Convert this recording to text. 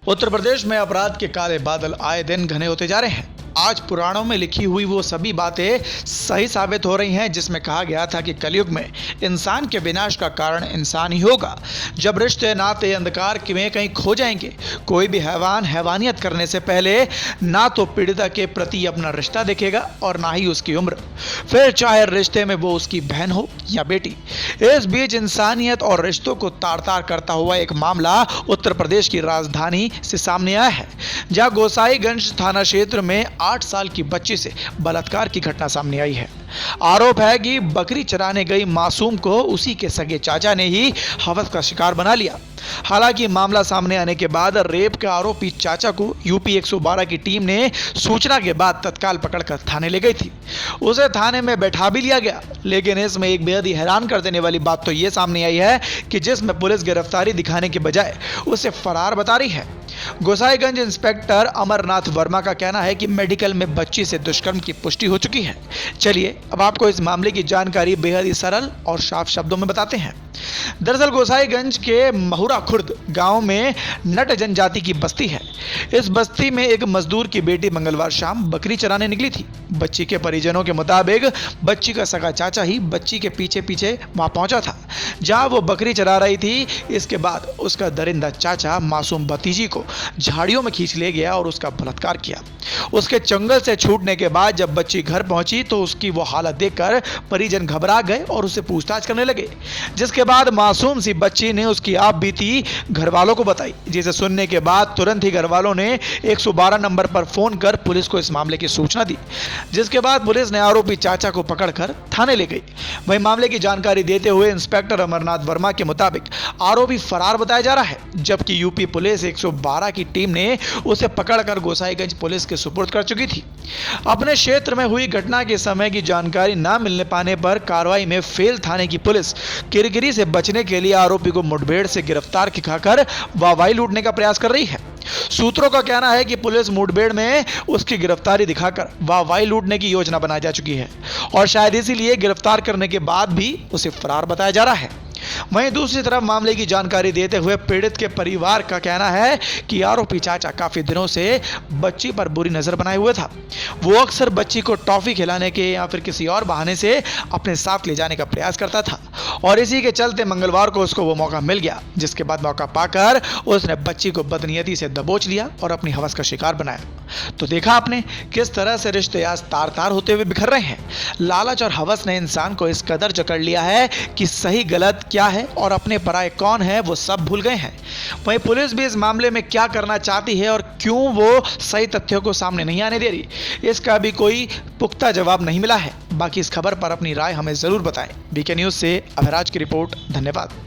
उत्तर प्रदेश में अपराध के काले बादल आए दिन घने होते जा रहे हैं। आज पुराणों में लिखी हुई वो सभी बातें सही साबित हो रही हैं जिसमें कहा गया था कि कलयुग में इंसान के विनाश का कारण इंसान ही होगा। जब रिश्ते नाते अंधकार में कहीं खो जाएंगे, कोई भी हैवान हैवानियत करने से पहले ना तो पीड़िता के प्रति अपना रिश्ता देखेगा और ना ही उसकी उम्र, फिर चाहे रिश्ते में वो उसकी बहन हो या बेटी। इस बीच इंसानियत और रिश्तों को तार तार करता हुआ एक मामला उत्तर प्रदेश की राजधानी से सामने आया है, जहां गोसाईगंज थाना क्षेत्र में 8 साल की बच्ची से बलात्कार की घटना सामने आई है। आरोप है कि बकरी चराने गई मासूम को उसी के सगे चाचा ने ही हवस का शिकार बना लिया। हालांकि मामला सामने आने के बाद रेप के आरोपी चाचा को यूपी 112 की टीम ने सूचना के बाद तत्काल पकड़कर थाने ले गई थी। उसे थाने में बैठा भी लिया गया, लेकिन इसमें एक बेहद ही हैरान कर देने वाली बात तो ये सामने आई है कि जिसमें पुलिस गिरफ्तारी दिखाने के बजाय उसे फरार बता रही है। गोसाईगंज इंस्पेक्टर अमरनाथ वर्मा का कहना है कि मेडिकल में बच्ची से दुष्कर्म की पुष्टि हो चुकी है। चलिए अब आपको इस मामले की जानकारी बेहद ही सरल और साफ शब्दों में बताते हैं। दरअसल गोसाईगंज के महुरा खुर्द गांव में नट जनजाति की बस्ती है। इस बस्ती में एक मजदूर की बेटी मंगलवार शाम बकरी चराने निकली थी। बच्ची के परिजनों के मुताबिक बच्ची का सगा चाचा ही बच्ची के पीछे पीछे वहां पहुंचा था जहां वो बकरी चरा रही थी। इसके बाद उसका दरिंदा चाचा मासूम भतीजी को झाड़ियों में खींच ले गया और उसका बलात्कार किया। उसके चंगल से छूटने के बाद जब बच्ची घर पहुंची तो उसकी वो हालत देखकर परिजन घबरा गए और उससे पूछताछ करने लगे, जिसके बाद मासूम सी बच्ची ने उसकी आप बीती घर वालों को बताई, जिसे सुनने के बाद तुरंत ही घर वालों ने 112 नंबर पर फोन कर पुलिस को इस मामले की सूचना दी, जिसके बाद पुलिस ने आरोपी चाचा को पकड़कर थाने ले गई। वहीं मामले की जानकारी देते हुए इंस्पेक्टर अमरनाथ वर्मा के मुताबिक आरोपी फरार बताया जा रहा है, जबकि यूपी पुलिस 112 की टीम ने उसे पकड़कर गोसाईगंज पुलिस के सुपुर्द कर चुकी थी। अपने क्षेत्र में हुई घटना के समय की जानकारी न मिलने पाने पर कार्रवाई में फेल थाने की पुलिस किरकिरी से बचने के लिए आरोपी को मुठभेड़ से गिरफ्तार दिखाकर वाहवाही लूटने का प्रयास कर रही है। सूत्रों का कहना है कि पुलिस मुठभेड़ में उसकी गिरफ्तारी दिखाकर वाहवाही लूटने की योजना बनाई जा चुकी है और शायद इसीलिए गिरफ्तार करने के बाद भी उसे फरार बताया जा रहा है। वहीं दूसरी तरफ मामले की जानकारी देते हुए पीड़ित के परिवार का कहना है कि आरोपी चाचा काफी दिनों से बच्ची पर बुरी नजर बनाए हुए था। वो अक्सर बच्ची को टॉफी खिलाने के या फिर किसी और बहाने से अपने साथ ले जाने का प्रयास करता था और इसी के चलते मंगलवार को उसको वो मौका मिल गया, जिसके बाद मौका पाकर उसने बच्ची को बदनीयती से दबोच लिया और अपनी हवस का शिकार बनाया। तो देखा आपने किस तरह से रिश्ते आज तार तार होते हुए बिखर रहे हैं। लालच और हवस ने इंसान को इस कदर जकड़ लिया है कि सही गलत क्या है और अपने पराये कौन है वो सब भूल गए हैं। वहीं पुलिस भी इस मामले में क्या करना चाहती है और क्यों वो सही तथ्यों को सामने नहीं आने दे रही, इसका भी कोई पुख्ता जवाब नहीं मिला है। बाकी इस खबर पर अपनी राय हमें जरूर बताएं। बीके न्यूज से अभिराज की रिपोर्ट। धन्यवाद।